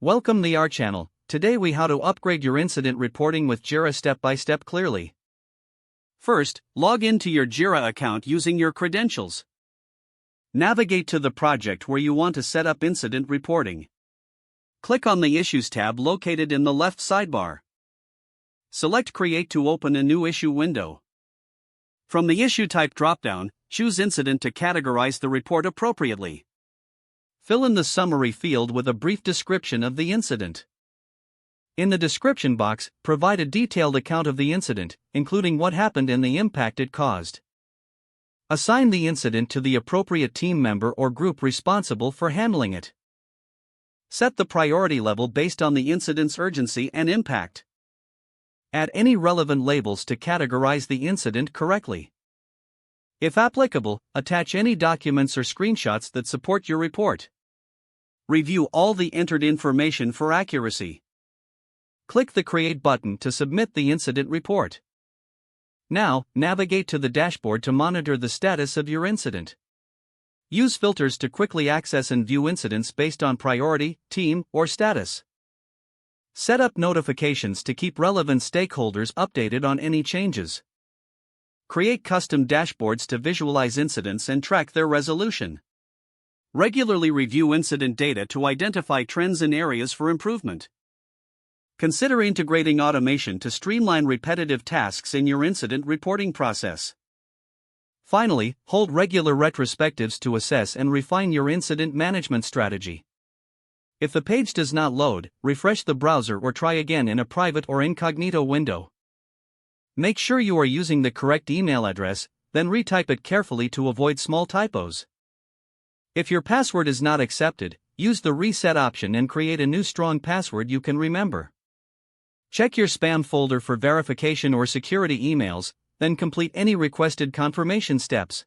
Welcome to our channel. Today we how to upgrade your incident reporting with Jira step by step clearly. First, log into your Jira account using your credentials. Navigate to the project where you want to set up incident reporting. Click on the Issues tab located in the left sidebar. Select Create to open a new issue window. From the issue type dropdown, choose Incident to categorize the report appropriately. Fill in the summary field with a brief description of the incident. In the description box, provide a detailed account of the incident, including what happened and the impact it caused. Assign the incident to the appropriate team member or group responsible for handling it. Set the priority level based on the incident's urgency and impact. Add any relevant labels to categorize the incident correctly. If applicable, attach any documents or screenshots that support your report. Review all the entered information for accuracy. Click the Create button to submit the incident report. Now, navigate to the dashboard to monitor the status of your incident. Use filters to quickly access and view incidents based on priority, team, or status. Set up notifications to keep relevant stakeholders updated on any changes. Create custom dashboards to visualize incidents and track their resolution. Regularly review incident data to identify trends and areas for improvement. Consider integrating automation to streamline repetitive tasks in your incident reporting process. Finally, hold regular retrospectives to assess and refine your incident management strategy. If the page does not load, refresh the browser or try again in a private or incognito window. Make sure you are using the correct email address, then retype it carefully to avoid small typos. If your password is not accepted, use the reset option and create a new strong password you can remember. Check your spam folder for verification or security emails, then complete any requested confirmation steps.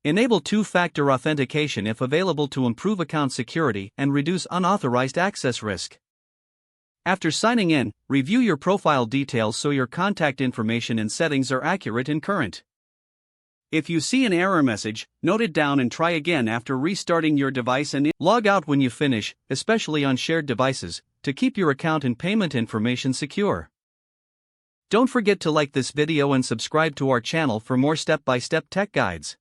Enable two-factor authentication if available to improve account security and reduce unauthorized access risk. After signing in, review your profile details so your contact information and settings are accurate and current. If you see an error message, note it down and try again after restarting your device and log out when you finish, especially on shared devices, to keep your account and payment information secure. Don't forget to like this video and subscribe to our channel for more step-by-step tech guides.